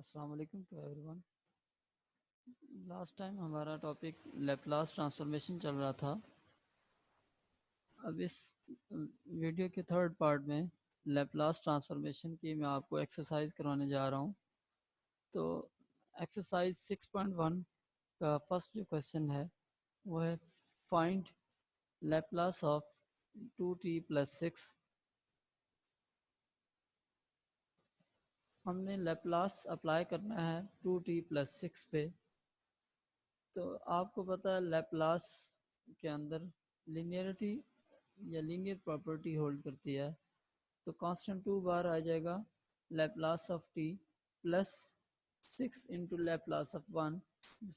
अस्सलाम वालेकुम to everyone. Last time हमारा टॉपिक लैपलास ट्रांसफॉर्मेशन चल रहा था। अब इस वीडियो के थर्ड पार्ट में लैपलास ट्रांसफॉर्मेशन की मैं आपको एक्सरसाइज करवाने जा रहा हूँ। तो एक्सरसाइज 6.1 का फर्स्ट जो क्वेश्चन है वो है फाइंड लैपलास ऑफ 2t + 6। हमने लैपलास अप्लाई करना है 2t + 6 पे। तो आपको पता है लैपलास के अंदर लिनियरिटी या लीनियर प्रॉपर्टी होल्ड करती है। तो कांस्टेंट 2 बार आ जाएगा Laplace of T plus 6 into Laplace of 1।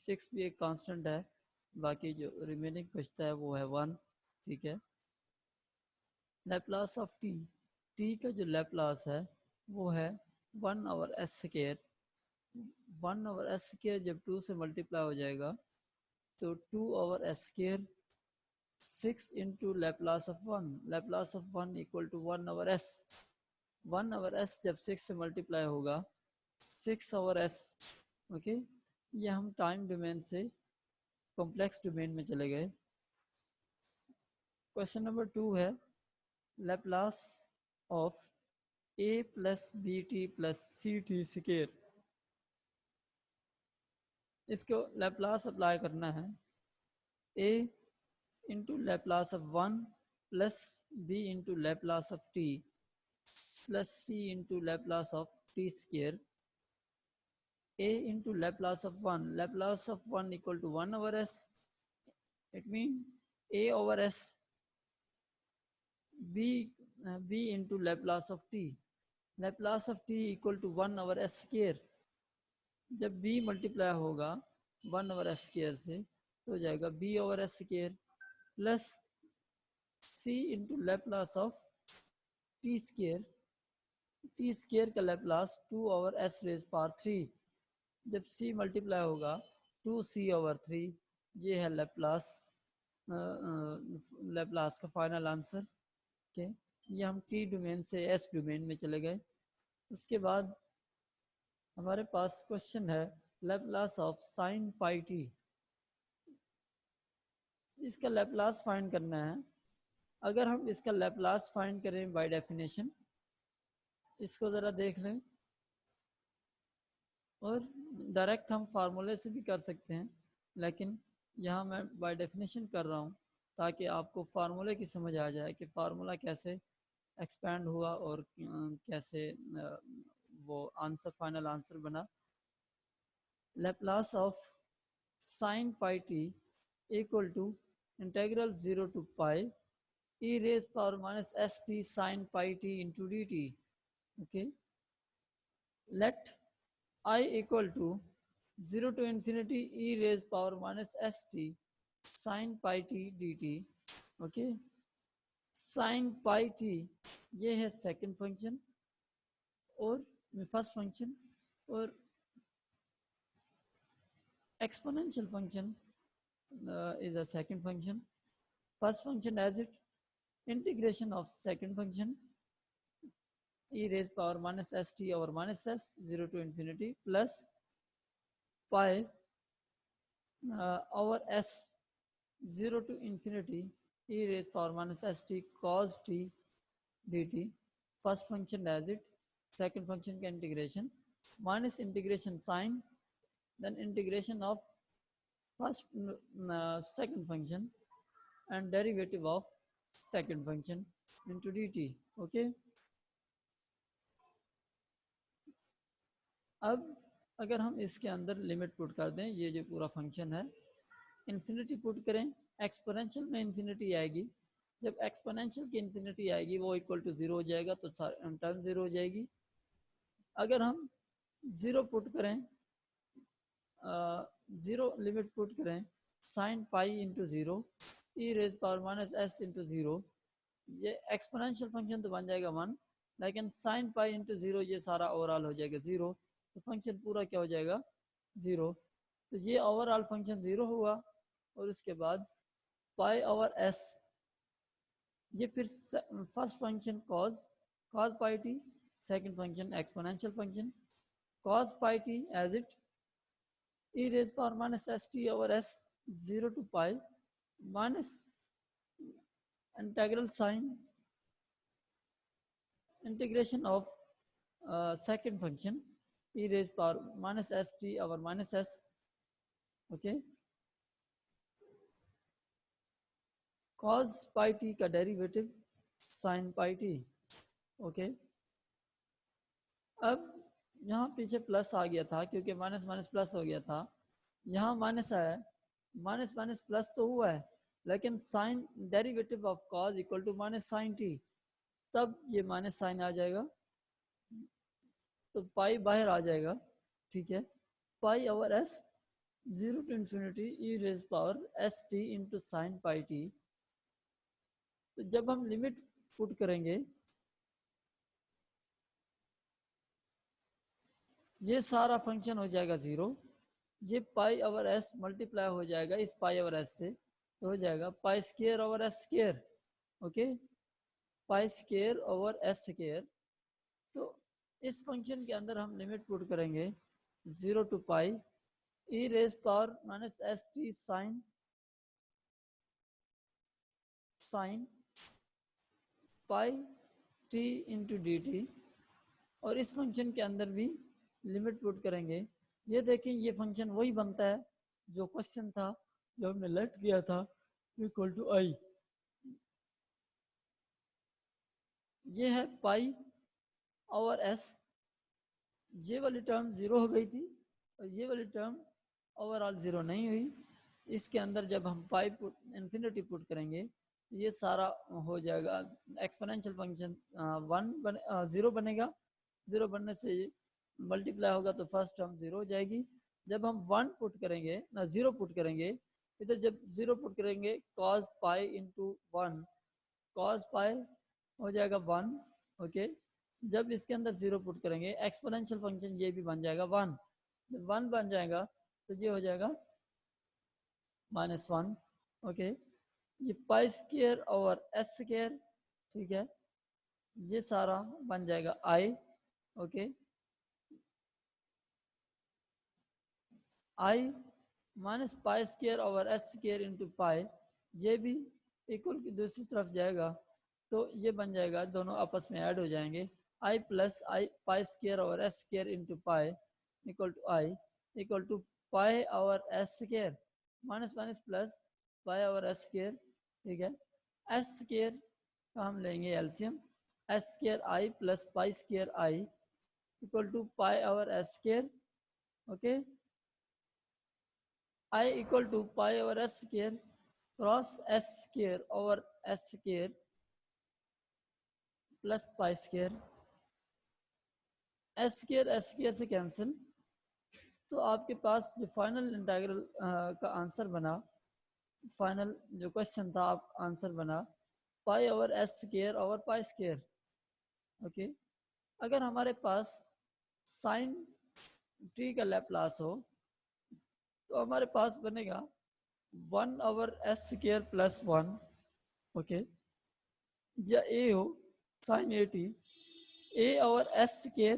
6 भी एक कांस्टेंट है, बाकी जो रिमेनिंग बचता है वो है 1। ठीक है। लैपलास ऑफ टी, टी का जो लैपलास है वो है 1/s²। 1/s² जब 2 से मल्टीप्लाई हो जाएगा तो 2/s²। 6 into Laplace of 1, Laplace of 1 equal to 1/s। 1/s जब 6 से मल्टीप्लाई होगा 6/s। ओके, ये हम टाइम डोमेन से कॉम्प्लेक्स डोमेन में चले गए। क्वेश्चन नंबर 2 है Laplace of a plus B T plus C T square. इसको लैपलास अप्लाई करना है a into Laplace of 1 plus b into Laplace of t plus c into Laplace of t square. a into Laplace of 1, Laplace of 1 equal to 1/s। It mean a/s। b into Laplace of t, Laplace of t equal to 1/s²। जब b multiply होगा 1/s² से तो हो जाएगा b/s² plus c into Laplace of t square. T square का Laplace 2/s⁻³ जब c multiply होगा 2c/3। ये है लैपलास लैपलास का फाइनल आंसर। के ये हम टी डोमेन से एस डोमेन में चले गए। उसके बाद हमारे पास क्वेश्चन है Laplace of sine pi T. इसका लैपलास फाइंड करना है। अगर हम इसका लैपलास फाइंड करें बाय डेफिनेशन, इसको ज़रा देख लें, और डायरेक्ट हम फार्मूले से भी कर सकते हैं, लेकिन यहाँ मैं बाय डेफिनेशन कर रहा हूँ ताकि आपको फार्मूले की समझ आ जाए कि फार्मूला कैसे एक्सपैंड हुआ और कैसे वो आंसर फाइनल आंसर बना। Laplace of sine pi T equal to integral 0 to पाई e⁻⁻st sin pi t into dt। okay, let I equal to 0 to infinity e⁻⁻st sin pi t dt। okay, sin pi t ये है second function और first function, और exponential function is a second function. First function as it integration of second function e⁻⁻st/s 0 to infinity plus pi over s 0 to infinity e⁻⁻st cos t dt। First function as it, second function का integration minus integration sign, then integration of first second function and derivative of second function into dt। okay, अब अगर हम इसके अंदर limit put कर दें, ये जो पूरा फंक्शन है इन्फिनिटी पुट करें, एक्सपोनेंशियल में इन्फिनिटी आएगी। जब एक्सपोनेंशियल की इन्फिनिटी आएगी वो इक्वल टू 0 हो जाएगा, तो टर्म 0 हो जाएगी। अगर हम 0 पुट करें, 0 लिमिट पुट करें sine pi into 0 e⁻⁻s into 0, ये एक्सपोनेंशियल फंक्शन तो बन जाएगा 1, लेकिन साइन पाई इंटू 0 ये सारा ओवरऑल हो जाएगा 0, तो फंक्शन पूरा क्या हो जाएगा 0। तो ये ओवरऑल फंक्शन 0 हुआ, और उसके बाद पाई ओवर एस, ये फिर first function cos pi t, second function exponential function cos pi t as it e raised power minus st over s 0 to pi minus integral sine integration of second function e raised power minus st over minus s. Okay, cos pi t का derivative sin pi t. Okay, अब यहाँ पीछे plus आ गया था क्योंकि minus minus plus हो गया था, यहाँ माइनस आया, माइनस माइनस प्लस तो हुआ है लेकिन sine derivative of cos equal to minus sine T, तब ये माइनस साइन आ जाएगा तो पाई बाहर आ जाएगा. ठीक है, पाई over S 0 to infinity e raised power s t into sin pi t. तो जब हम लिमिट पुट करेंगे ये सारा फंक्शन हो जाएगा 0, ये पाई ओवर एस मल्टीप्लाई हो जाएगा इस पाई ओवर एस से, तो हो जाएगा पाई square over S square. Okay, पाई स्केयर ओवर एस स्केयर. तो इस फंक्शन के अंदर हम लिमिट पुट करेंगे 0 to pi e raised power minus st sin pi t into dt, और इस फंक्शन के अंदर भी लिमिट पुट करेंगे. ये देखें ये फंक्शन वही बनता है जो क्वेश्चन था जो हमने लेट किया था इक्वल टू आई. ये है पाई ओवर एस, ये वाली टर्म 0 हो गई थी और ये वाली टर्म ओवरऑल 0 नहीं हुई. इसके अंदर जब हम पाई पुट इन्फिनिटी पुट करेंगे ये सारा हो जाएगा एक्सपोनेंशियल फंक्शन 0 बनेगा. 0 बनने से मल्टीप्लाई होगा तो फर्स्ट टर्म 0 हो जाएगी. जब हम 1 पुट करेंगे ना 0 पुट करेंगे, इधर जब 0 पुट करेंगे cos पाई इंटू 1, cos पाई हो जाएगा 1. ओके, जब इसके अंदर 0 पुट करेंगे एक्सपोनेंशियल फंक्शन ये भी बन जाएगा 1. जब 1 बन जाएगा तो ये हो जाएगा -1. ओके, ये pi square over S square. ठीक है, ये सारा बन जाएगा I. Okay, I minus pi square over S square into pi, ये भी इक्वल की दूसरी तरफ जाएगा तो ये बन जाएगा, दोनों आपस में ऐड हो जाएंगे. I plus I pi square over S square into pi equal to I equal to pi over S square minus minus plus pi over S square. ठीक है, एस स्केयर का हम लेंगे LCM, s square I plus pi square I equal to pi over S square. Okay, I equal to pi over S square cross s square over S square plus pi square. S square से cancel, तो आपके पास जो final integral का answer बना, final जो question था आप आंसर बना pi over S square over pi square. Okay, अगर हमारे पास साइन टी का लैप्लास हो तो हमारे पास बनेगा 1 over S square plus 1. Okay, या ए हो sine A T A over S square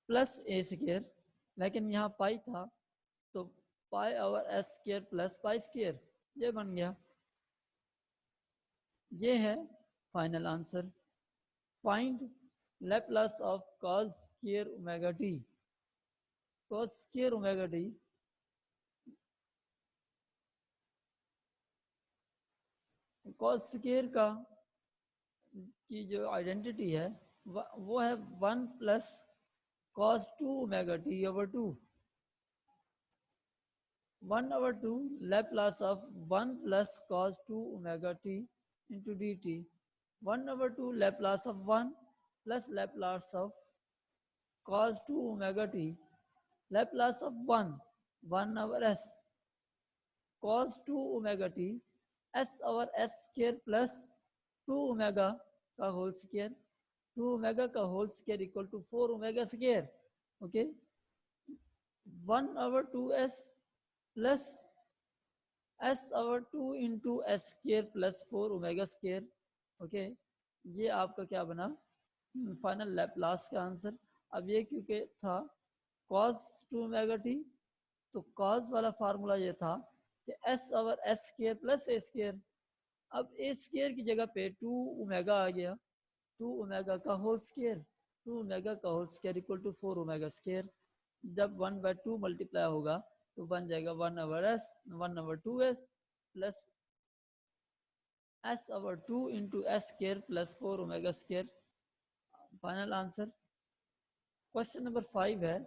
plus A square, लेकिन यहाँ पाई था तो pi over S square plus pi square, ये बन गया. ये है final answer. Find Laplace of cos square omega T. cos square omega T cos square का की जो आइडेंटिटी है वो है 1 plus cos 2 omega T over 2. 1 over 2 Laplace of 1 plus cos 2 omega t into dt. 1 over 2 Laplace of 1 plus Laplace of cos 2 omega t. Laplace of 1 over s cos 2 omega t s over s square plus 2 omega का whole square. 2 omega का whole square equal to 4 omega square. Okay, 1 over 2s plus s over 2 into s square plus 4 omega square. Okay, ये आपका क्या बना, final Laplace का answer. अब ये क्योंकि था cos 2 ओमेगा टी, तो cos वाला फार्मूला ये था कि s over s square plus a square. अब a स्क्वायर की जगह पे 2 ओमेगा आ गया, 2 ओमेगा का होल स्क्वायर, 2 ओमेगा का whole square equal to 4 omega square. जब 1/2 मल्टीप्लाई होगा तो बन जाएगा 1 over s, 1 over 2s plus s over 2 into s square plus 4 omega square. Final answer. Question number 5 है,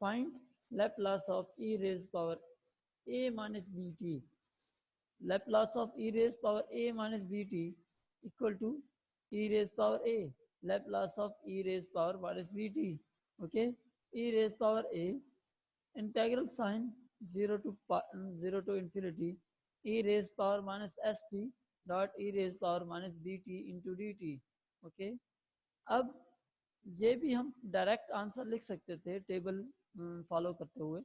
find Laplace of e raise power a minus B T. Laplace of e raise power a minus B T equal to e raise power a, Laplace of e raise power minus B T. Okay, e raise power a, integral sine 0 to infinity e raise power minus S T dot e raise power minus B T into D T. Okay, अब ये भी हम direct answer लिख सकते थे table follow करते हुए,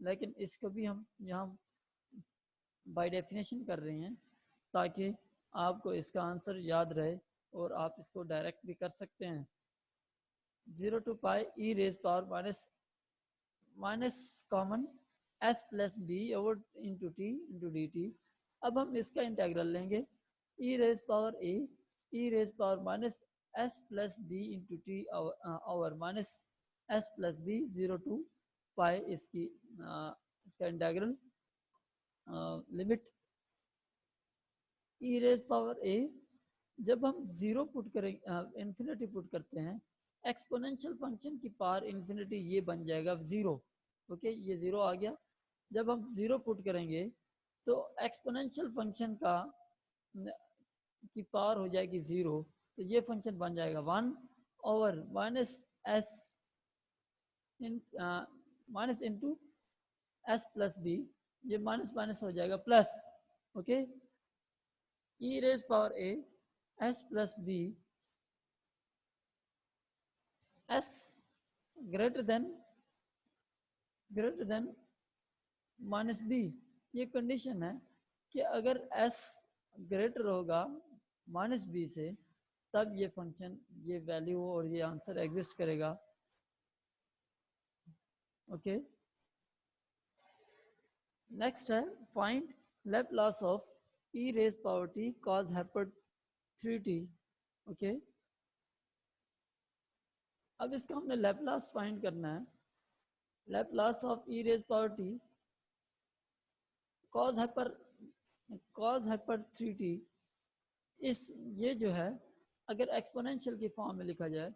लेकिन इसको भी हम यहाँ बाय डेफिनेशन कर रहे हैं ताकि आपको इसका आंसर याद रहे और आप इसको डायरेक्ट भी कर सकते हैं। 0 to pi e raise power minus common s plus b over into t into D t. अब हम इसका इंटेग्रल लेंगे, e raise power a, e raise power minus s plus b into t over minus s plus b 0 to pi इसका integral limit e raise power a. जब हम zero put करेंगे, infinity put करते हैं, exponential function की power infinity ये बन जाएगा जीरो। ओके, ये जीरो आ गया। जब हम जीरो पुट करेंगे तो एक्सपोनेंशियल फंक्शन की पावर हो जाएगी जीरो, तो ये फंक्शन बन जाएगा 1 over minus S minus into S plus B, ये माइनस माइनस हो जाएगा plus. Okay, E raise power A S plus B, S greater than minus B. ये कंडीशन है कि अगर एस ग्रेटर होगा माइनस बी से तब ये फंक्शन, ये वैल्यू और ये आंसर एग्जिस्ट करेगा। ओके, नेक्स्ट है, find Laplace of E raise power T cos hyper 3t। Okay, अब इसका हमने लैपलास फाइंड करना है। Laplace of E raise power T cos hyper 3t, इस ये जो है अगर एक्सपोनेंशियल की फॉर्म में लिखा जाए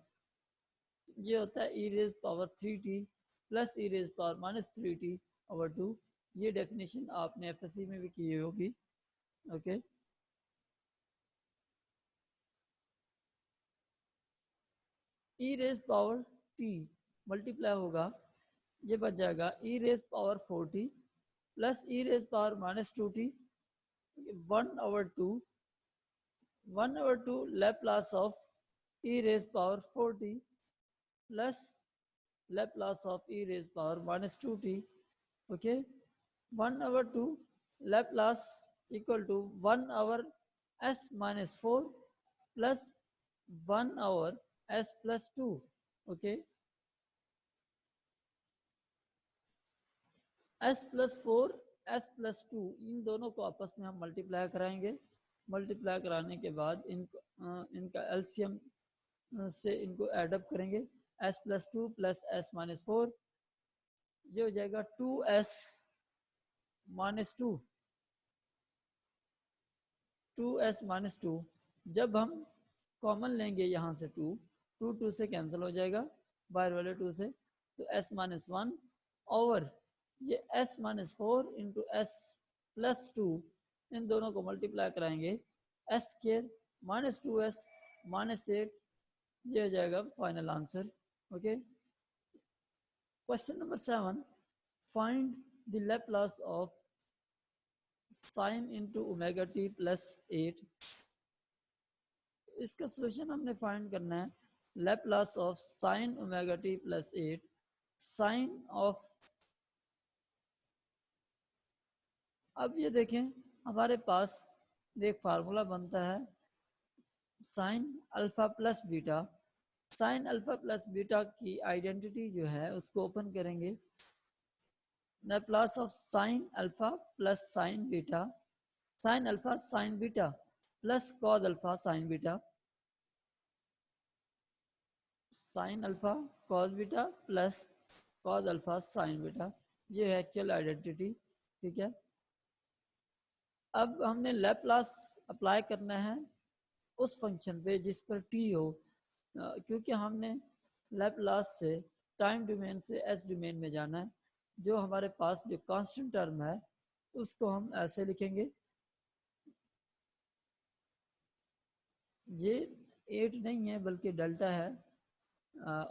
ये होता है e raise power 3t plus e raise power minus 3t over 2। ये डेफिनेशन आपने एफएससी में भी की होगी। ओके, ई रेज पावर t मल्टीप्लाई होगा, ये बच जाएगा e raise power 4t plus e raise power minus 2t 1 over 2 Laplace of e raised power 4t plus Laplace of e raised power minus 2t. Okay, 1 over 2 Laplace equal to 1 over s minus 4 plus 1 over s plus 2. Okay, s plus 4 s plus 2 इन दोनों को आपस में हम multiply कराएंगे। Multiply कराने के बाद इनका एलसीएम से इनको एडअप करेंगे, s plus 2 plus s minus 4, ये हो जाएगा 2s माइनस 2, 2s माइनस 2। जब हम कॉमन लेंगे यहाँ से 2 से कैंसिल हो जाएगा बाहर वाले 2 से, तो s माइनस 1 ओवर ये s minus 4 into S plus 2, इन दोनों को मल्टीप्लाई कराएंगे, s square minus 2s minus 8, ये हो जाएगा final answer. Okay, question number 7, find the Laplace of sine into omega t plus 8। इसका सोल्यूशन हमने फाइंड करना है, Laplace of sine omega t plus 8, sine of, अब ये देखें हमारे पास एक फार्मूला बनता है sine alpha plus beta, sine alpha plus beta की आइडेंटिटी जो है उसको ओपन करेंगे। Laplace of sine alpha plus sine beta, sine alpha sine beta plus cos alpha sine beta, sine alpha cos beta plus cos alpha sine beta, ये है actual identity. ठीक है, अब हमने लैप्लास अप्लाई करना है उस फंक्शन पे जिस पर टी हो, क्योंकि हमने लैप्लास से टाइम डोमेन से एस डोमेन में जाना है। जो हमारे पास जो कांस्टेंट टर्म है उसको हम ऐसे लिखेंगे, ये 8 नहीं है बल्कि डेल्टा है,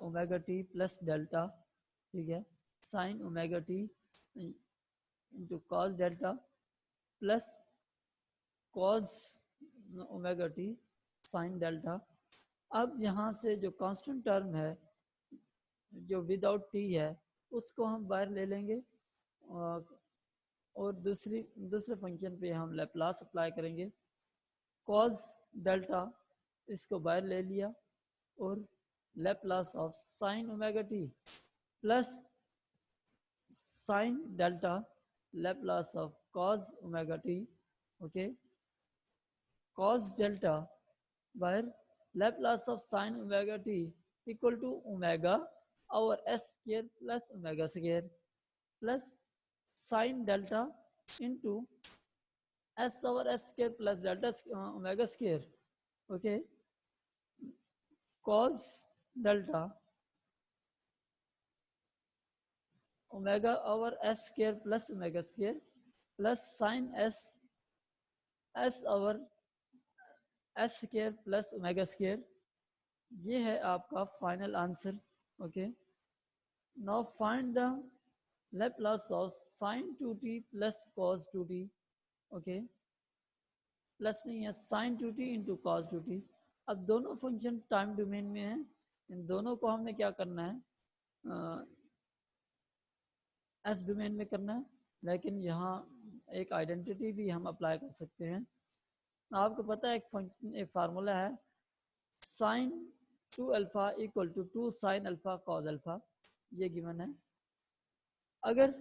ओमेगा टी प्लस डेल्टा। ठीक है, sign omega T into cos delta plus cos omega T sine delta. अब यहाँ से जो कांस्टेंट टर्म है जो विदाउट टी है उसको हम बाहर ले लेंगे, और दूसरे फंक्शन पे हम लैप्लास अप्लाई करेंगे। कॉस डेल्टा इसको बाहर ले लिया और Laplace of sine omega t plus sine delta Laplace of cos omega t. Okay, cos delta बाहर Laplace of sine omega t equal to omega और s square plus omega square plus sine delta into s over s square plus delta omega square. Okay, cos delta omega over s square plus omega square plus sine S S over s square plus omega square. ये है आपका final answer. Okay, now find the Laplace of sign 2t plus cos 2t। Okay, plus नहीं है, sign 2t into cos 2t। अब दोनों function time domain में है, इन दोनों को हमने क्या करना है, एस डोमेन में करना है। लेकिन यहाँ एक आइडेंटिटी भी हम अप्लाई कर सकते हैं। आपको पता है एक फंक्शन, एक फार्मूला है, sine 2 alpha equal to 2 sine alpha cos alpha, ये गिवन है। अगर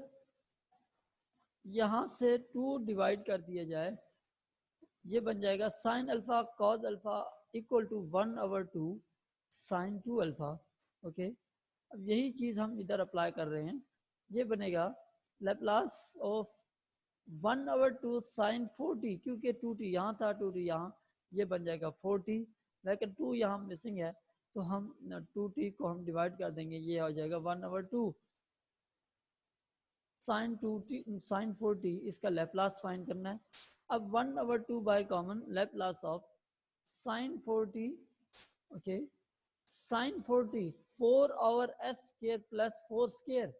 यहाँ से 2 डिवाइड कर दिया जाए, ये बन जाएगा sine alpha cos alpha equal to 1/2 sine 2 alpha. Okay, अब यही चीज़ हम इधर अप्लाई कर रहे हैं, ये बनेगा लैप्लास ऑफ 1/2 साइन 4t, क्योंकि 2t यहाँ था 2t यहाँ, ये बन जाएगा 4t, लेकिन 2 यहाँ मिसिंग है तो हम 2t को हम डिवाइड कर देंगे, ये हो जाएगा 1/2 साइन 2t साइन 4t। इसका लैप्लास फाइंड करना है। अब 1/2 by common, Laplace of sine 4t। Okay, sine 4t 4 over s square plus 4 square,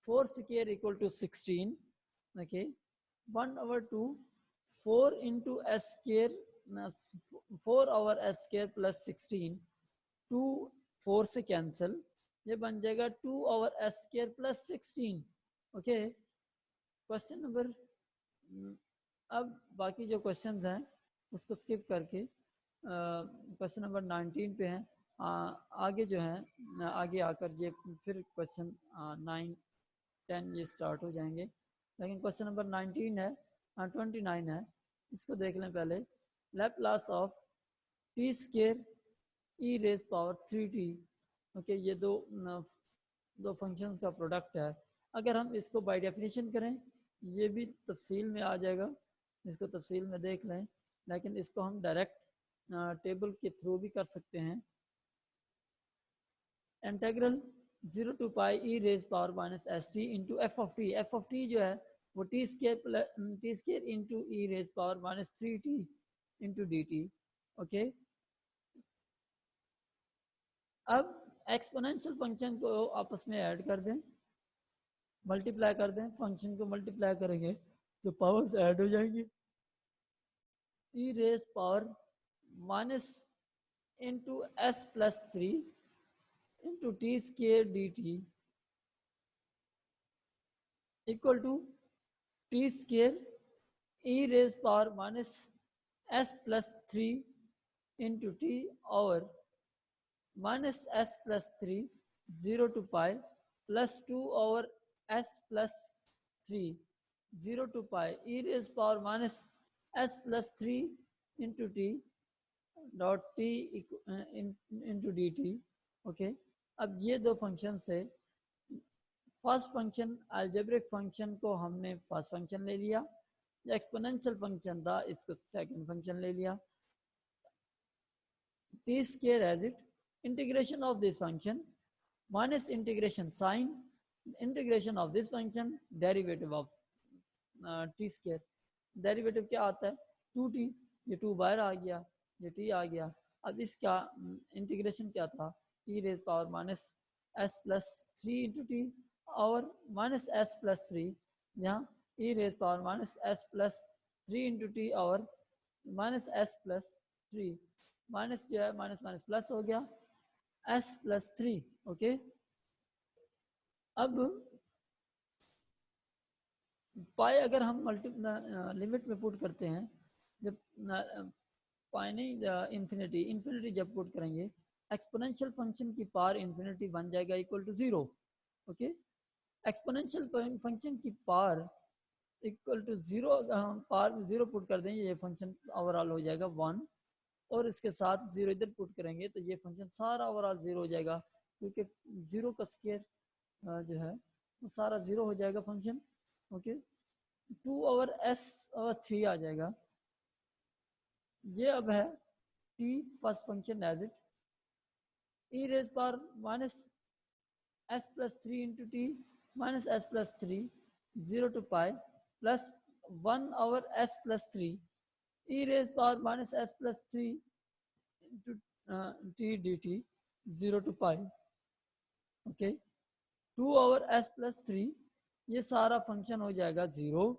4 square equal to 16। Okay, 1/2 4 into s square, 4 over s square plus 16, 2 4 से cancel, ये बन जाएगा 2 over s square plus 16। Okay, question number, अब बाकी जो questions हैं उसको skip करके क्वेश्चन नंबर 19 पे हैं। आगे जो है आगे आकर ये फिर क्वेश्चन 9 10 ये स्टार्ट हो जाएंगे, लेकिन क्वेश्चन नंबर 19 है 29 है, इसको देख लें पहले। Laplace of t square e raise power 3t। Okay, ये दो फंक्शंस का प्रोडक्ट है। अगर हम इसको बाय डेफिनेशन करें, ये भी तफसील में आ जाएगा, इसको तफसील में देख लें, लेकिन इसको हम डायरेक्ट टेबल के थ्रू भी कर सकते हैं। Integral 0 to pi e raise power minus S t into f of t. F of t जो है वो t square into e raise power minus 3t into D T. Okay, अब exponential function को आपस में ऐड कर दें, multiply कर दें, फंक्शन को मल्टीप्लाई करेंगे तो पावर्स ऐड हो जाएंगे। E raise power minus into S plus 3 into t square d t equal to t square e raise power minus s plus 3 into t और minus s plus 3 0 to pi plus 2 over s plus 3 0 to pi e raised power minus s plus 3 into t dot T into D T. Okay, अब ये दो function से first function algebraic function को हमने first function ले लिया, exponential function था इसको सेकंड फंक्शन ले लिया। T square as it integration of this function minus integration sign integration of this function derivative of t square. Derivative क्या आता है 2t, ये 2 बाहर आ गया, ये t आ गया। अब इसका इंटीग्रेशन क्या था e raise power minus s plus 3 into t और माइनस s प्लस 3 यहाँ e raise power minus s plus 3 into t और माइनस s प्लस 3 माइनस जो है माइनस माइनस प्लस हो गया s प्लस 3। ओके, अब पाई अगर हम लिमिट में पुट करते हैं, जब पाई नहीं इन्फिनिटी इन्फिनिटी जब पुट करेंगे एक्सपोनेंशियल फंक्शन की पावर इन्फिनिटी बन जाएगा equal to 0। Okay, exponential function की पावर इक्वल टू 0 हम पावर में 0 पुट कर देंगे ये फंक्शन ओवरऑल हो जाएगा 1 और इसके साथ 0 इधर पुट करेंगे तो ये फंक्शन सारा ओवरऑल 0 हो जाएगा क्योंकि 0 का स्क्वायर जो है वो सारा 0 हो जाएगा function. Okay, 2 over s over 3 आ जाएगा। ये अब है t first function as it e raise power minus s plus 3 into t minus s plus 3 0 to pi plus 1 over s plus 3 e raise power minus s plus 3 into t d t 0 to pi. Okay, 2 over s plus 3 ये सारा function हो जाएगा 0।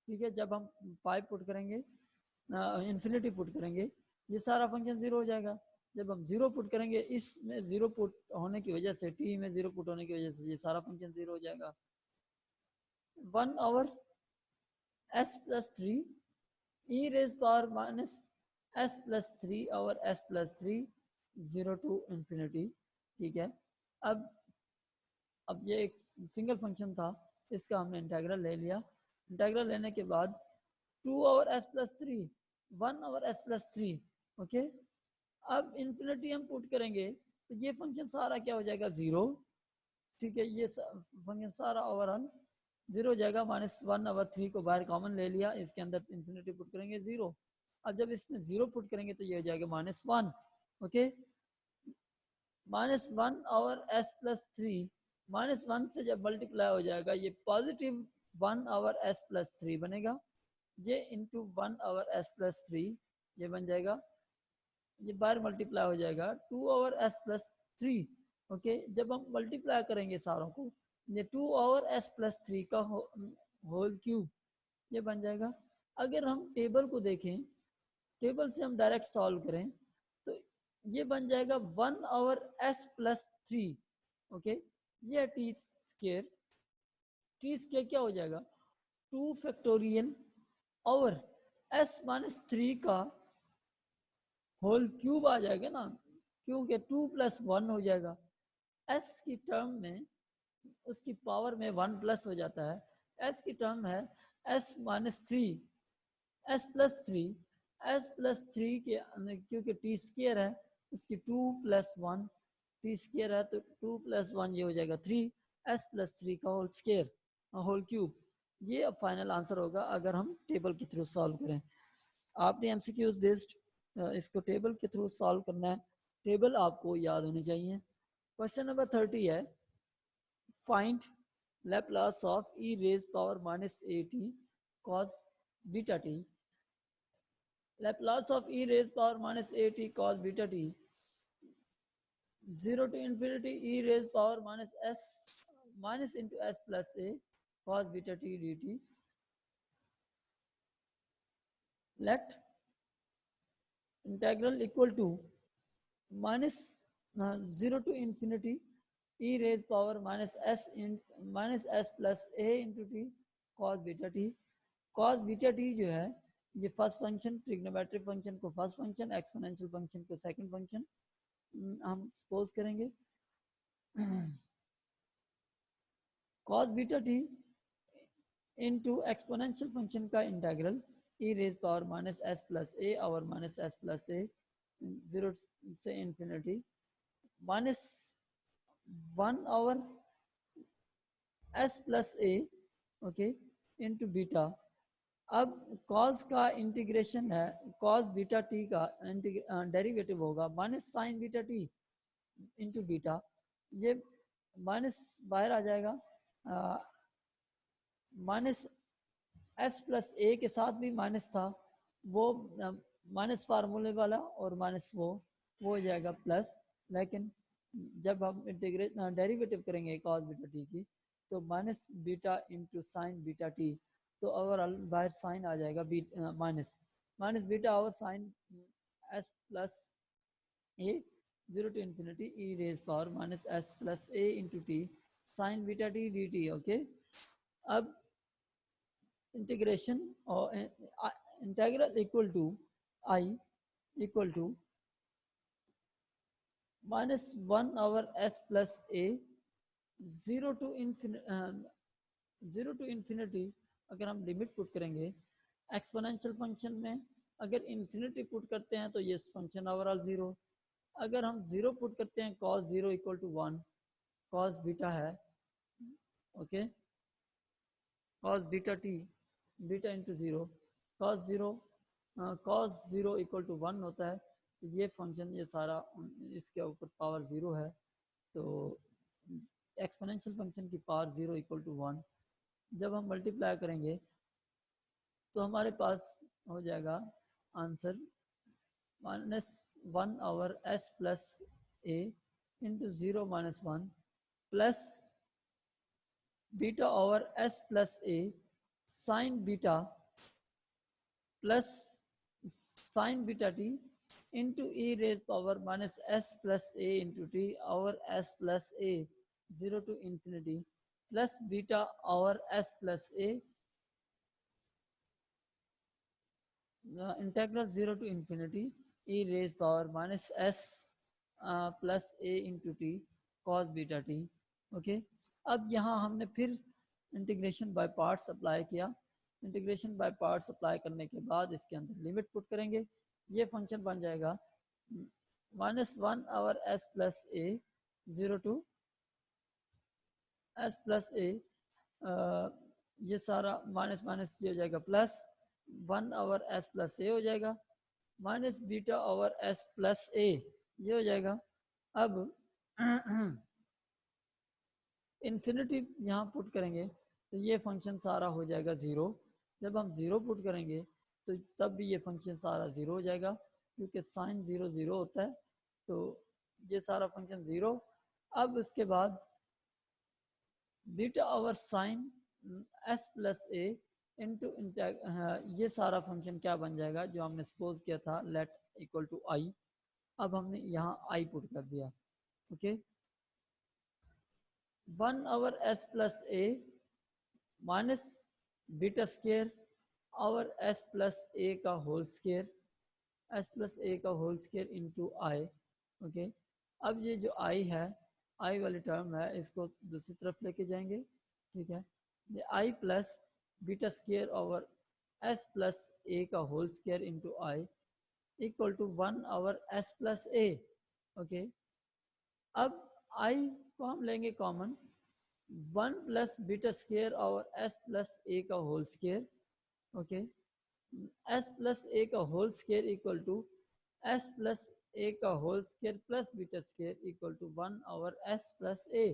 ठीक है, जब हम पाई put करेंगे infinity put करेंगे ये सारा फंक्शन 0 हो जाएगा। जब हम 0 पुट करेंगे इसमें 0 पुट होने की वजह से t में 0 पुट होने की वजह से ये सारा फंक्शन 0 हो जाएगा। 1 over s plus 3 e raise power minus s plus 3 over s plus 3 0 to infinity. ठीक है, अब ये एक सिंगल फंक्शन था, इसका हमने इंटेग्रल ले लिया। इंटेग्रल लेने के बाद 2 over s plus 3 1 over s plus 3। Okay, अब इन्फिनिटी हम पुट करेंगे तो ये फंक्शन सारा क्या हो जाएगा 0। ठीक है, ये फंक्शन सारा ओवरऑल 0 हो जाएगा। माइनस 1 ओवर 3 को बाहर कॉमन ले लिया, इसके अंदर इन्फिनिटी पुट करेंगे 0। अब जब इसमें 0 पुट करेंगे तो ये हो जाएगा minus 1। Okay, minus 1 over s plus 3 minus 1 से जब मल्टीप्लाई हो जाएगा ये पॉजिटिव 1 ओवर s प्लस 3 बनेगा, ये इंटू 1 ओवर s प्लस 3 ये बन जाएगा, ये बार मल्टीप्लाई हो जाएगा 2 ओवर s प्लस 3। ओके, जब हम मल्टीप्लाई करेंगे सारों को ये 2 ओवर s प्लस 3 का होल क्यूब ये बन जाएगा। अगर हम टेबल को देखें, टेबल से हम डायरेक्ट सॉल्व करें तो ये बन जाएगा 1 ओवर s प्लस 3। ओके, ये टी स्क्वायर क्या हो जाएगा 2 फैक्टोरियल और s माइनस 3 का होल क्यूब आ जाएगा ना, क्योंकि 2 प्लस 1 हो जाएगा। s की टर्म में उसकी पावर में 1 प्लस हो जाता है, s की टर्म है s minus 3 s plus 3 s plus 3 के क्योंकि टी स्क्वायर है उसकी 2 प्लस 1 टी स्क्वायर है तो 2 प्लस 1 ये हो जाएगा 3 s प्लस 3 का होल स्क्वायर होल क्यूब। ये अब फाइनल आंसर होगा अगर हम टेबल के थ्रू सॉल्व करें। आपने एमसीक्यूज बेस्ड इसको टेबल के थ्रू सॉल्व करना है, टेबल आपको याद होनी चाहिए। क्वेश्चन नंबर 30 है, find Laplace of e raise power minus at cos beta t। Laplace of e raise power minus at cos beta t 0 to infinity e raised power minus s minus into s plus a cos beta t dt. Let integral equal to minus 0 to infinity e raised power minus s plus a into t cos beta t। cos beta t जो है ये first function, trigonometric function को first function, exponential function को second function, हम suppose करेंगे cos beta t into exponential function का integral e raise power minus s plus a और minus s plus a 0 से infinity minus 1 s plus a okay into beta. अब cos का integration है, cos beta t का derivative होगा minus sine beta t into beta. ये minus बाहर आ जाएगा, माइनस एस प्लस ए के साथ भी माइनस था, वो माइनस फार्मूले वाला, और माइनस वो हो जाएगा प्लस। लेकिन जब हम इंटीग्रेट डेरिवेटिव करेंगे cos बीटा टी की, तो minus beta into sine beta t, तो ओवरऑल बाहर साइन आ जाएगा माइनस माइनस बीटा और sine s plus a 0 to infinity e raised power minus s plus a into t sin beta t dt। Okay, अब integration और integral equal to I equal to minus 1/s plus a 0 to infinity। अगर हम limit put करेंगे exponential function में, अगर infinity put करते हैं तो ये फंक्शन ओवरऑल 0। अगर हम 0 पुट करते हैं cos 0 equal to 1, cos beta है okay, cos beta t beta into 0, cos 0 equal to 1 होता है। ये फंक्शन ये सारा इसके ऊपर पावर 0 है, तो एक्सपोनेंशियल फंक्शन की पावर 0 इक्वल टू 1। जब हम मल्टीप्लाई करेंगे तो हमारे पास हो जाएगा answer minus 1/s plus a into 0 minus 1 plus beta over s plus a sine beta plus sine beta t into e raise power minus s plus a into t over s plus a 0 to infinity plus beta over s plus a integral 0 to infinity e raise power minus s plus a into t cos beta t. Okay, अब यहाँ हमने फिर integration by parts apply किया। Integration by parts apply करने के बाद इसके अंदर लिमिट पुट करेंगे, ये फंक्शन बन जाएगा minus 1/s plus a 0 to s plus a, ये सारा माइनस माइनस ये हो जाएगा प्लस 1/s प्लस ए हो जाएगा minus beta over s plus a, ये हो जाएगा। अब इन्फिनिटी यहाँ पुट करेंगे तो ये फंक्शन सारा हो जाएगा 0। जब हम 0 पुट करेंगे तो तब भी ये फंक्शन सारा 0 हो जाएगा, क्योंकि साइन 0 0 होता है, तो ये सारा फंक्शन 0। अब उसके बाद beta over sine s plus a into ये सारा फंक्शन क्या बन जाएगा जो हमने सपोज किया था लेट इक्वल टू आई। अब हमने यहाँ आई पुट कर दिया okay, 1/s plus a minus beta square over s plus a का whole square, s plus a का whole square into I. Okay, अब ये जो आई है, आई वाली टर्म है, इसको दूसरी तरफ लेके जाएंगे, ठीक है। ये I plus beta square over s plus a का whole square into I equal to 1/s plus a. Okay, अब आई को हम लेंगे common, 1 plus beta square over s plus a का whole square okay, s plus a का whole square equal to s plus a का whole square plus beta square equal to 1/s plus a.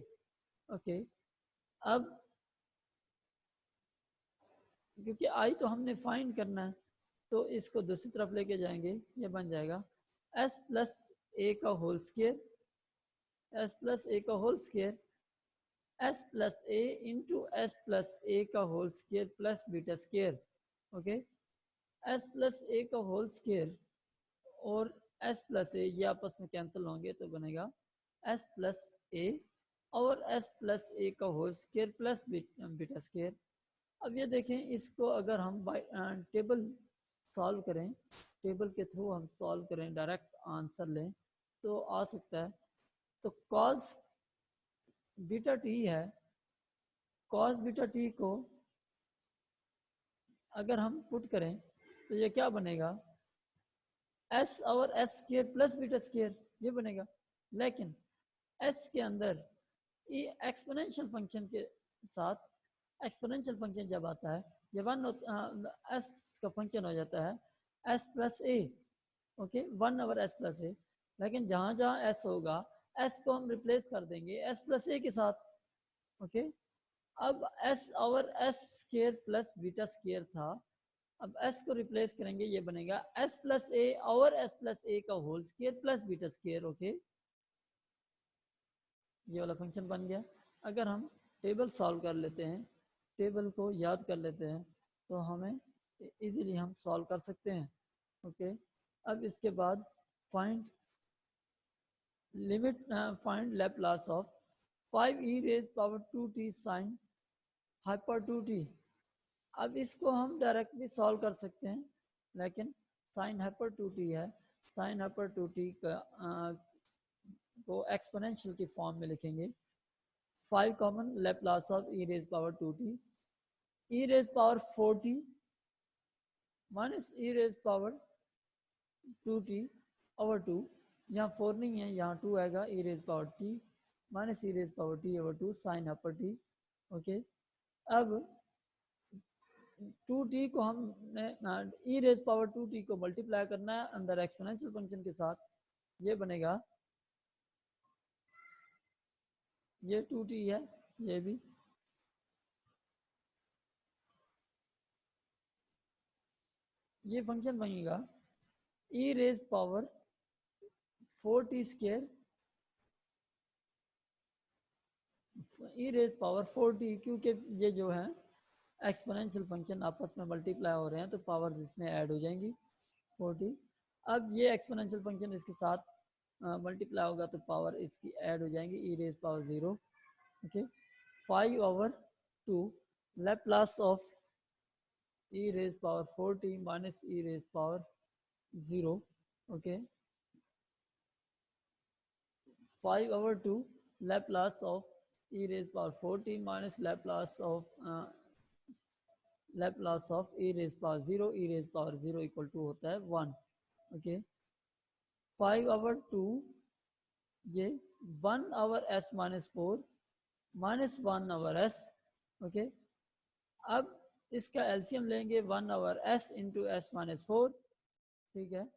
Okay, अब क्योंकि आई तो हमने find करना है तो इसको दूसरी तरफ लेके जाएंगे, ये बन जाएगा एस प्लस ए का whole square, s plus a का whole square s plus a into S plus a का whole square plus beta square. Okay, s plus a का होल स्केयर और एस प्लस ए ये आपस में cancel होंगे तो बनेगा एस प्लस ए और एस प्लस ए का whole square plus beta square. अब ये देखें, इसको अगर हम टेबल सॉल्व करें, टेबल के थ्रू हम सॉल्व करें, डायरेक्ट आंसर लें, तो आ सकता है। तो कॉस बीटा टी है, कॉस बीटा टी को अगर हम पुट करें तो ये क्या बनेगा, एस और s square plus beta square, ये बनेगा। लेकिन एस के अंदर ये एक्सपोनेंशियल फंक्शन के साथ, एक्सपोनेंशियल फंक्शन जब आता है, ये वन एस का फंक्शन हो जाता है S plus a, okay, 1/s plus ए। लेकिन जहाँ जहाँ एस होगा, एस को हम रिप्लेस कर देंगे एस प्लस ए के साथ, ओके। अब एस और s square plus beta square था, अब एस को रिप्लेस करेंगे, ये बनेगा एस प्लस ए और एस प्लस ए का whole square plus beta square, okay. ये वाला फंक्शन बन गया। अगर हम टेबल सॉल्व कर लेते हैं, टेबल को याद कर लेते हैं, तो हमें इजीली हम सॉल्व कर सकते हैं, ओके। अब इसके बाद find limit, find Laplace of 5e raise power 2t sine hyper 2t। अब इसको हम डायरेक्टली सॉल्व कर सकते हैं, लेकिन साइन हाइपर 2t है, साइन हाइपर 2t का को एक्सपोनेंशियल की फॉर्म में लिखेंगे। 5 common Laplace of e raise power 2t, e raise power 4t minus e raise power 2t over 2, यहाँ 4 नहीं है, यहाँ 2 आएगा, e raise power t minus e raise power t over 2 sine upper t, okay. अब 2t को हमने e raise power 2t को multiply करना है अंदर एक्सपोनेंशियल फंक्शन के साथ, ये बनेगा, ये 2t है, ये भी, ये फंक्शन बनेगा e raise power 4t square, e raise power 4t, क्योंकि ये जो है एक्सपोनेंशियल फंक्शन आपस में मल्टीप्लाई हो रहे हैं, तो पावर्स इसमें ऐड हो जाएंगी 40। अब ये एक्सपोनेंशियल फंक्शन इसके साथ मल्टीप्लाई होगा तो पावर इसकी ऐड हो जाएंगी, e raise power 0, okay. 5/2 Laplace of E raise power 40 minus e raise power 0, okay. 5/2 Laplace of E raise power 40 minus Laplace of e raise power 0, e raise power 0 equal to होता है 1, okay. 5/2 ये 1/s minus 4 minus 1/s, okay. अब इसका LCM लेंगे 1/s into s minus 4, ठीक है।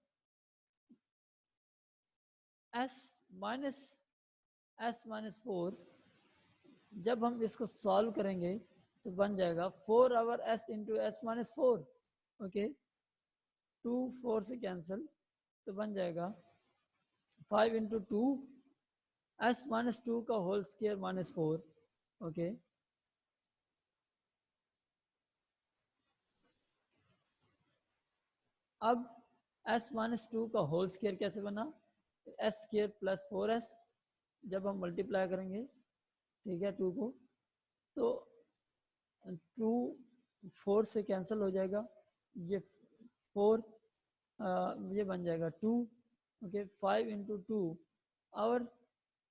s minus 4 जब हम इसको सॉल्व करेंगे तो बन जाएगा 4/s into s minus 4, okay. 2 4 से कैंसिल, तो बन जाएगा 5 इंटू 2 s माइनस 2 का होल स्क्वायर माइनस 4, ओके। अब s माइनस 2 का होल स्क्वायर कैसे बना, s स्क्वायर प्लस 4s, जब हम मल्टीप्लाई करेंगे, ठीक है, 2 को, तो 2 4 से कैंसिल हो जाएगा, ये 4 ये बन जाएगा 2, ओके। 5 इंटू 2 और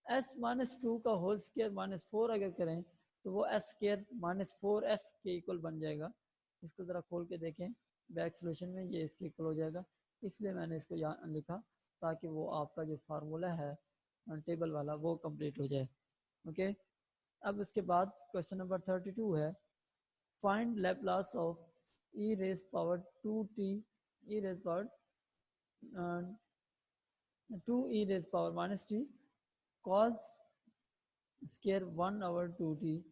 s माइनस 2 का होल स्क्वायर माइनस 4 अगर करें तो वो s स्क्वायर माइनस 4s के इक्वल बन जाएगा। इसको ज़रा खोल के देखें बैक सोल्यूशन में, ये इसके इक्वल हो जाएगा, इसलिए मैंने इसको यहाँ लिखा ताकि वो आपका जो फार्मूला है टेबल वाला वो कंप्लीट हो जाए, ओके। अब इसके बाद क्वेश्चन नंबर 32 है, find Laplace of e raise power 2t e raise power 2 e raise power minus t cos square 1/2t,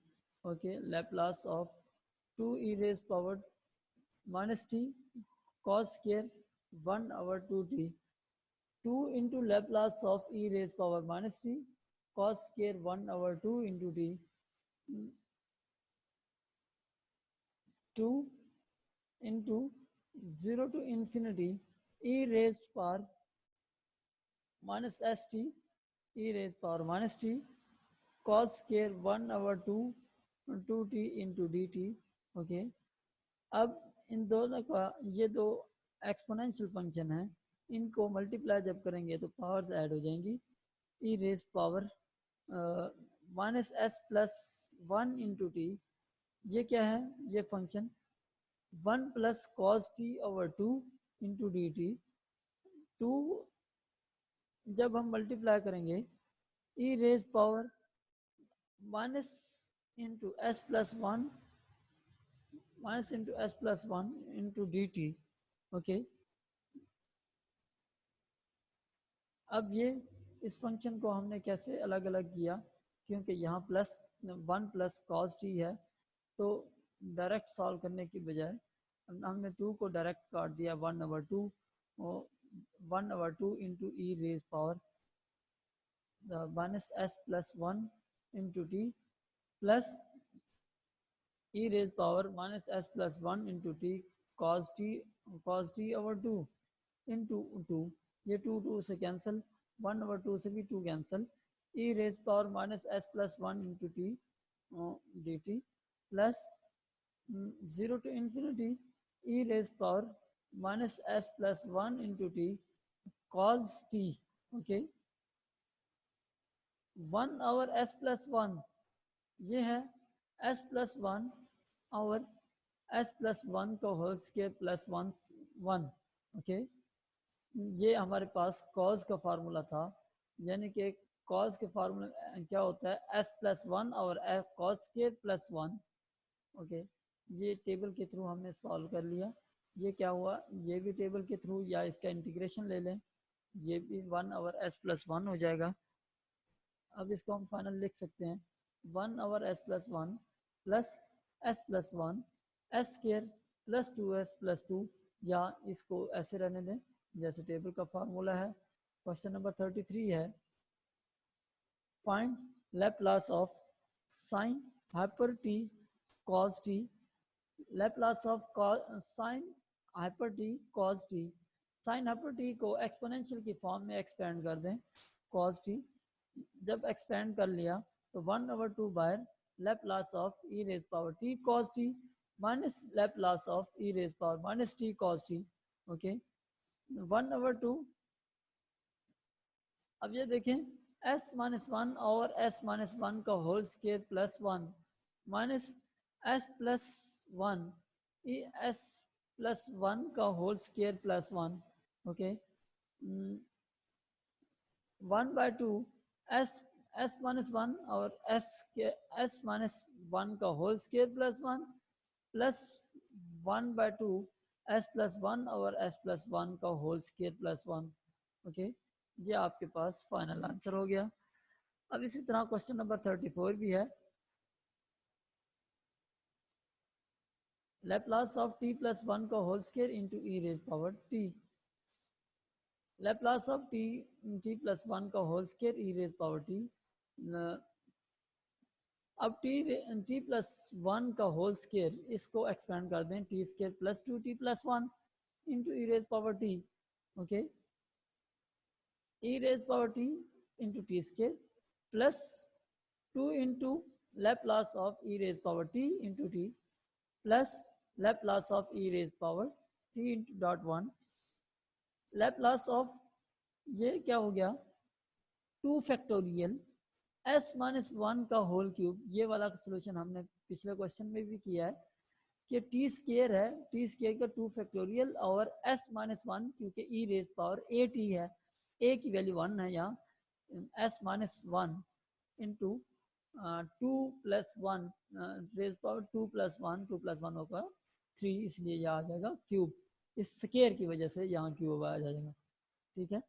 okay. Laplace of 2 e raise power minus t cos square 1/2t, 2 into Laplace of e raised power minus t cos square 1/2 into t, 2 into 0 to infinity e raised power minus st e raised power minus t cos square 1/2 2t into dt, okay. अब इन दोनों का, ये दो exponential function है, इनको multiply जब करेंगे तो पावर्स ऐड हो जाएंगी। E raise power minus s plus one into t, ये क्या है, ये function 1 plus cos t over 2 into D t. 2 जब हम मल्टीप्लाई करेंगे e raise power minus into S plus one minus into S plus one into D T. Okay, अब ये इस फंक्शन को हमने कैसे अलग अलग किया, क्योंकि यहाँ प्लस 1 प्लस कॉस टी है, तो डायरेक्ट सॉल्व करने की बजाय हमने 2 को डायरेक्ट काट दिया 1/2 1/2 into e raise power minus s plus one into t plus e raise power minus s plus one into t cos t over 2 into 2, ये 2 से कैंसिल, 1/2 से भी 2 cancel, e raise power minus s plus one into t d t plus 0 to infinity e raised power minus s plus 1 into t cos t। okay, 1 over s plus 1 ये है s plus 1 over s plus 1 का whole square plus 1 okay, ये हमारे पास cos का formula था, यानी कि cos के फार्मूला क्या होता है s plus 1 और cos स्क्वायर प्लस 1। ओके, ये टेबल के थ्रू हमने सॉल्व कर लिया। ये क्या हुआ, ये भी टेबल के थ्रू या इसका इंटीग्रेशन ले लें, ये भी 1 ओवर एस प्लस वन हो जाएगा। अब इसको हम फाइनल लिख सकते हैं 1 over s plus one plus S plus one S square plus 2s plus 2, या इसको ऐसे रहने दें जैसे टेबल का फार्मूला है। क्वेश्चन नंबर 33 है, find Laplace of sine hyper t cos t, Laplace of sine hyper t cos t। Sine hyper t को एक्सपोनेंशियल की फॉर्म में एक्सपेंड कर दें cos t, जब एक्सपेंड कर लिया तो 1/2 by Laplace of E raise power t cos t minus Laplace of E raise power minus t cos t। Okay, 1/2, अब ये देखें s माइनस वन और s माइनस वन का whole square plus 1 minus s plus one s plus one का whole square plus 1। Okay, 1/2 s minus one और s minus one का whole square plus 1 plus 1/2 s plus one और s plus one का whole square plus 1। Okay, ये आपके पास final answer हो गया। अब इसी तरह क्वेश्चन नंबर 34 भी है, Laplace of t plus one का whole square into e raise power t, Laplace of t plus one का whole square e raise power t। अब t प्लस वन का होल स्क्वायर इसको एक्सपेंड कर दें t square plus 2t plus one into e raise power t। Okay, E raise power t into t square plus 2 into Laplace of E raise power t into t plus Laplace of E raise power t into dot one, Laplace of ये क्या हो गया 2 factorial s minus one का whole cube. ये वाला solution हमने पिछले question में भी किया है कि टी स्क्वायर है, टी स्क्वायर का 2 फैक्टोरियल और s माइनस वन, क्योंकि e raise power a t है, ए की वैल्यू 1 है यहाँ, s minus one into 2 plus one raise power 2 plus one होगा 3, इसलिए यह आ जाएगा क्यूब, इस स्क्वायर की वजह से यहाँ क्यूब आ जाएगा। ठीक है,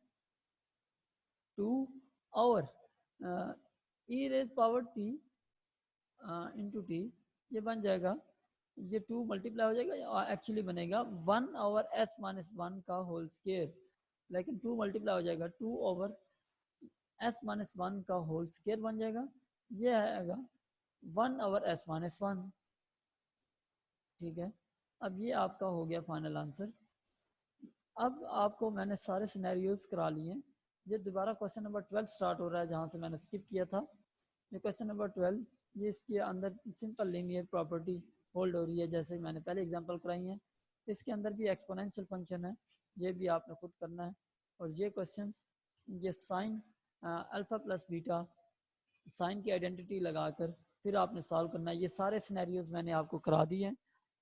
2 और e raise power t into t, ये बन जाएगा, ये 2 मल्टीप्लाई हो जाएगा और एक्चुअली बनेगा 1 ओवर s माइनस वन का होल स्क्वायर, लेकिन 2 मल्टीप्लाई हो जाएगा 2 ओवर s माइनस वन का होल स्क्वायर बन जाएगा, ये आएगा 1 ओवर s माइनस वन। ठीक है, अब ये आपका हो गया फाइनल आंसर। अब आपको मैंने सारे सिनेरियोज करा लिए, ये दोबारा क्वेश्चन नंबर 12 स्टार्ट हो रहा है जहाँ से मैंने स्किप किया था। ये क्वेश्चन नंबर 12, ये इसके अंदर सिंपल लीनियर प्रॉपर्टी होल्ड हो रही है, जैसे मैंने पहले एग्जांपल कराई है। इसके अंदर भी एक्सपोनेंशियल फंक्शन है, ये भी आपने खुद करना है। और ये क्वेश्चंस ये sine alpha plus beta sign की आइडेंटिटी लगाकर फिर आपने सॉल्व करना है। ये सारे सिनेरियोज मैंने आपको करा दिए हैं,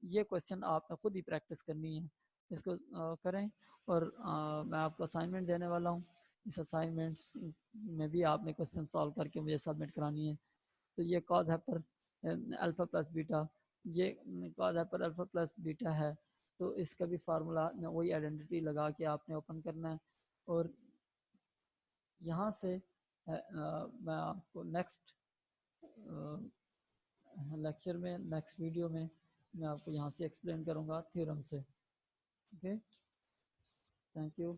ये क्वेश्चन आपने खुद ही प्रैक्टिस करनी है, इसको करें। और मैं आपको असाइनमेंट देने वाला हूँ, इस असाइनमेंट्स में भी आपने क्वेश्चन सॉल्व करके मुझे सबमिट करानी है। तो ये कॉज हैपर अल्फ़ा प्लस बीटा, ये कॉज हैपर अल्फ़ा प्लस बीटा है, तो इसका भी फार्मूला वही आइडेंटिटी लगा के आपने ओपन करना है। और यहाँ से मैं आपको नेक्स्ट लेक्चर में, नेक्स्ट वीडियो में मैं आपको यहाँ से एक्सप्लेन करूँगा थ्योरम से। Okay, thank you.